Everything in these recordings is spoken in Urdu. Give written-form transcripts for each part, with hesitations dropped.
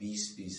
20-20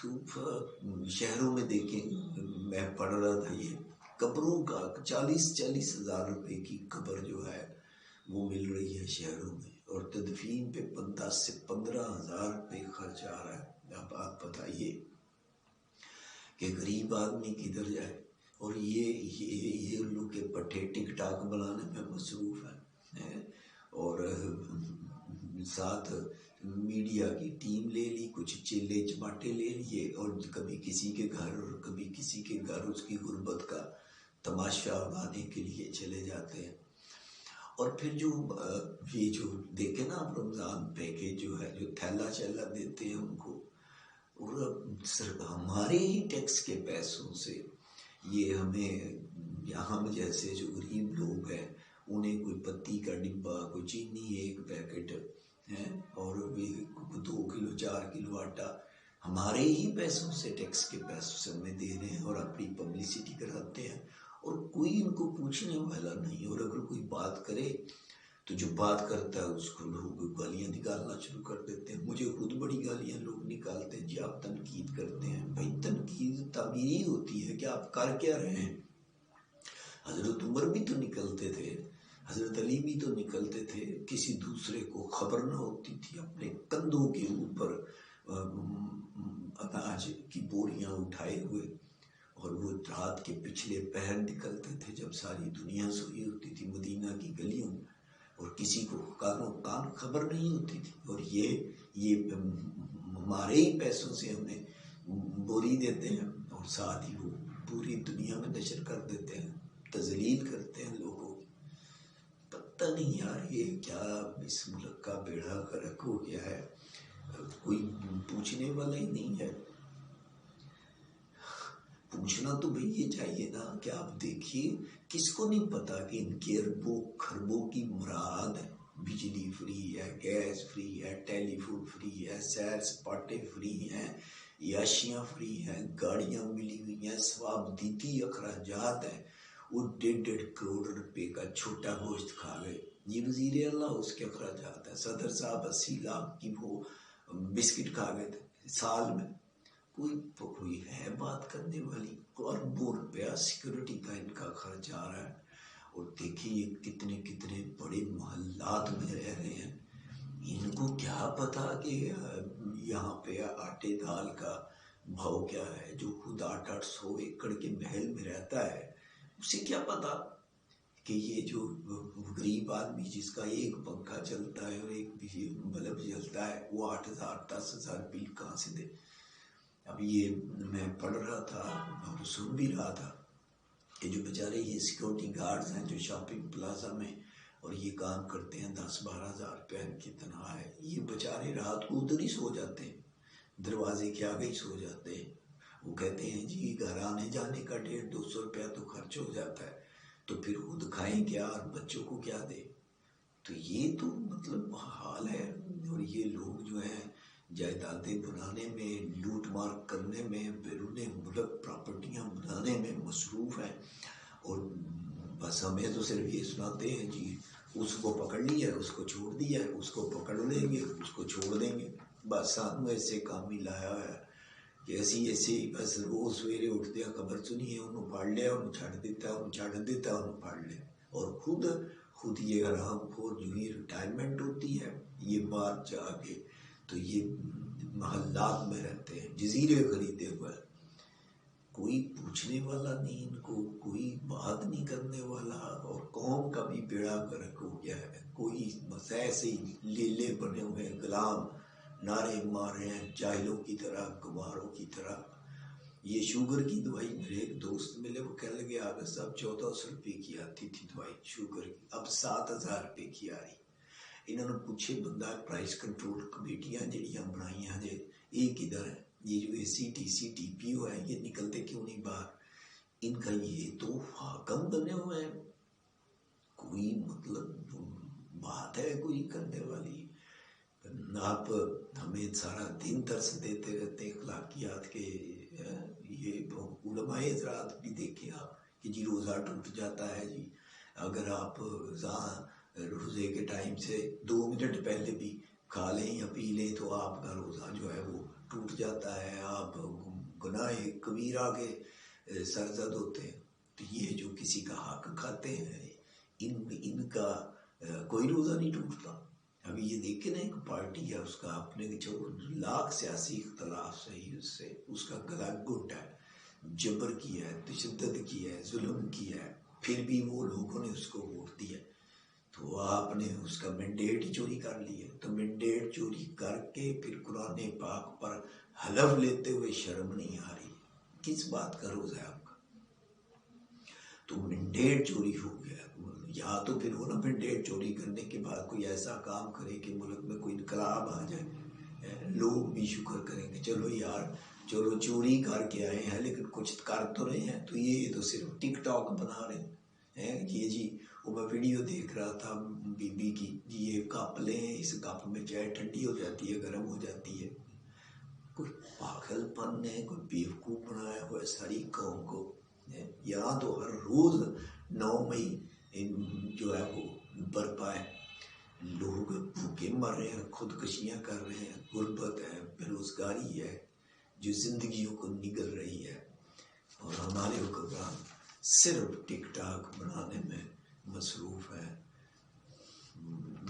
شہروں میں دیکھیں، میں پڑھ رہا تھا یہ قبروں کا 40-40 ہزار روپے کی قبر جو ہے وہ مل رہی ہے شہروں میں، اور تدفین پہ 10 سے 15 ہزار روپے خرچ آ رہا ہے۔ اب آپ بتائیے کہ غریب آدمی کدھر جائے، اور یہ لوگ کے پٹھے ٹک ٹاک بنانے میں مصروف ہیں، اور ساتھ میڈیا کی ٹیم لے لی، کچھ چیلے چماٹے لے لیے، اور کبھی کسی کے گھر اور کبھی کسی کے گھر اس کی غربت کا تماشا اڑانے کے لیے چلے جاتے ہیں۔ اور پھر یہ جو دیکھیں نا آپ رمضان پیکیج جو ہے، جو تھیلا چیلا دیتے ہیں ان کو، اور ہمارے ہی ٹیکس کے پیسوں سے یہ ہم جیسے جو غریب لوگ ہیں انہیں کوئی پتی کا ڈبہ، کوئی چینی ایک پیکٹ ہے، اور 2 کلو 4 کلو آٹا ہمارے ہی پیسوں سے، ٹیکس کے پیسوں سے ہمیں دے رہے ہیں، اور اپنی پبلسٹی کراتے ہیں، اور کوئی ان کو پوچھنے والا نہیں۔ اور اگر کوئی بات کرے تو جو بات کرتا ہے اس کو لوگ گالیاں نکالنا شروع کر دیتے ہیں۔ مجھے خود بڑی گالیاں لوگ نکالتے ہیں، جی آپ تنقید کرتے ہیں۔ بھائی تنقید تعمیری ہوتی ہے کہ آپ کر کیا رہے ہیں۔ حضرت عمر بھی تو نکلتے تھے، حضرت علی بھی تو نکلتے تھے، کسی دوسرے کو خبر نہ ہوتی تھی، اپنے کندھوں کے اوپر اناج کی بوریاں اٹھائے ہوئے، اور وہ رات کے پچھلے پہر نکلتے تھے جب ساری دنیا سوئی ہوتی تھی مدینہ کی گلیوں میں، اور کسی کو کان خبر نہیں ہوتی تھی، اور یہ ہمارے ہی پیسوں سے ہمیں بوری دیتے ہیں، اور ساتھ ہی وہ پوری دنیا میں نشر کر دیتے ہیں، تذلیل کرتے ہیں لوگوں کی۔ پتہ نہیں یار یہ کیا اس ملک کا بیڑا غرق ہو گیا ہے، کوئی پوچھنے والا ہی نہیں ہے۔ پوچھنا تو بھئی یہ چاہیے نا کہ آپ دیکھیے، کس کو نہیں پتا کہ ان کے اربوں خربوں کی مراد ہے، بجلی فری ہے، گیس فری ہے، ٹیلی فون فری ہے، سیر سپاٹے فری ہیں، عیاشیاں فری ہیں، گاڑیاں ملی ہوئی ہیں، ثواب دیتی اخراجات ہیں۔ وہ 1.5 کروڑ روپے کا چھوٹا گوشت کھا گئے، یہ وزیر اعلیٰ اس کے اخراجات ہیں۔ صدر صاحب 80 لاکھ کی وہ بسکٹ کھا گئے تھے سال میں۔ کوئی ہے بات کرنے والی؟ اربوں روپیہ سیکورٹی کا ان کا خرچ آ رہا ہے، اور دیکھیے یہ کتنے کتنے بڑے محلات میں رہ رہے ہیں، ان کو کیا پتا کہ یہاں پہ آٹے دال کا بھاؤ کیا ہے؟ جو خود 800 ایکڑ کے محل میں رہتا ہے اسے کیا پتا کہ یہ جو غریب آدمی جس کا ایک پنکھا چلتا ہے اور ایک بلب جلتا ہے وہ 8,000 10,000 بل کہاں سے دے؟ اب یہ میں پڑھ رہا تھا اور سن بھی رہا تھا کہ جو بیچارے یہ سیکورٹی گارڈز ہیں جو شاپنگ پلازا میں اور یہ کام کرتے ہیں، 10-12 ہزار روپے ان کی تنخواہ ہے، یہ بیچارے رات کو ادھر ہی سو جاتے ہیں، دروازے کے آگے ہی سو جاتے ہیں۔ وہ کہتے ہیں جی گھر آنے جانے کا 150-200 روپیہ تو خرچ ہو جاتا ہے، تو پھر خود کھائیں کیا اور بچوں کو کیا دے؟ تو یہ تو مطلب حال ہے۔ اور یہ لوگ جو ہیں جائیدادیں بنانے میں، لوٹ مار کرنے میں، بیرون ملک پراپرٹیاں بنانے میں مصروف ہیں، اور بس ہمیں تو صرف یہ سناتے ہیں جی اس کو پکڑ لیا، اس کو چھوڑ دیا، اس کو پکڑ لیں گے، اس کو چھوڑ دیں گے، بس سانو ایسے کام ہی لایا ہے کہ ایسے ہی بس روز سویرے اٹھتے ہیں خبر سنی ہے، انہوں پڑھ لیا، انہوں چھڑ دیتا، انہوں چھڑ دیتا، انہوں پڑھ لیا، اور خود یہ حرام خور جو ہی ریٹائرمنٹ ہوتی ہے یہ بات جا کے تو یہ محلات میں رہتے ہیں، جزیرے خریدے ہوئے، کوئی پوچھنے والا نہیں ان کو، کوئی بات نہیں کرنے والا، اور قوم کا بھی بیڑا غرق ہو گیا ہے۔ کوئی بس ایسے ہی لیلے بنے ہوئے غلام نعرے مار رہے ہیں جاہلوں کی طرح، گماروں کی طرح۔ یہ شوگر کی دوائی میرے ایک دوست ملے، وہ کہنے لگے آگے صاحب 1400 روپے کی آتی تھی دوائی شوگر کی، اب 7,000 روپے کی آ رہی۔ انہوں نے پوچھے بندہ پرائس کنٹرول کمیٹیاں جڑیاں بنائی ہیں یہ کدھر ہے؟ یہ جو ACTC TPO ہے یہ نکلتے کیوں نہیں باہر؟ ان کا یہ تو حاکم بنے ہوئے ہیں، کوئی مطلب بات ہے کوئی کرنے والی؟ آپ ہمیں سارا دن درس دیتے رہتے اخلاقیات کے، یہ علماء حضرات بھی دیکھیں آپ کہ جی روزہ ٹوٹ جاتا ہے جی اگر آپ روزے کے ٹائم سے 2 منٹ پہلے بھی کھا لیں یا پی لیں تو آپ کا روزہ جو ہے وہ ٹوٹ جاتا ہے، آپ گناہ کبیرہ کے سرزد ہوتے ہیں۔ تو یہ جو کسی کا حق کھاتے ہیں ان کا کوئی روزہ نہیں ٹوٹتا۔ ابھی یہ دیکھیں نا، ایک پارٹی ہے، اس کا اپنے جو لاکھ سیاسی اختلاف صحیح اس کا گلا گھٹ ہے، جبر کیا ہے، تشدد کیا ہے، ظلم کیا ہے، پھر بھی وہ لوگوں نے اس کو ووٹ دیا، تو آپ نے اس کا مینڈیٹ ہی چوری کر لی ہے۔ تو مینڈیٹ چوری کر کے پھر قرآن پاک پر حلف لیتے ہوئے شرم نہیں آ رہی؟ کس بات کا روزہ ہے آپ کا؟ تو مینڈیٹ چوری ہو گیا، یا تو پھر وہ نا مینڈیٹ چوری کرنے کے بعد کوئی ایسا کام کرے کہ ملک میں کوئی انقلاب آ جائے، لوگ بھی شکر کریں گے، چلو یار چلو چوری کر کے آئے ہیں لیکن کچھ کر تو رہے ہیں۔ تو یہ تو صرف ٹک ٹاک بنا رہے ہیں۔ یہ جی وہ میں ویڈیو دیکھ رہا تھا بی بی کی، یہ کپ لیں، اس کپ میں چائے ٹھنڈی ہو جاتی ہے، گرم ہو جاتی ہے۔ کوئی پاگل پن ہے، کوئی بیوقوف بنایا ہوا ہے ساری قوم کو۔ یہاں تو ہر روز 9 مئی جو ہے وہ برپا ہے، لوگ بھوکے مر رہے ہیں، خودکشیاں کر رہے ہیں، غربت ہے، بے روزگاری ہے جو زندگیوں کو نگل رہی ہے، اور ہمارے حکمران صرف ٹک ٹاک بنانے میں مصروف ہے۔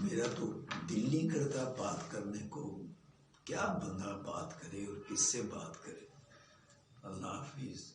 میرا تو دل نہیں کرتا بات کرنے کو، کیا بندہ بات کرے اور کس سے بات کرے۔ اللہ حافظ۔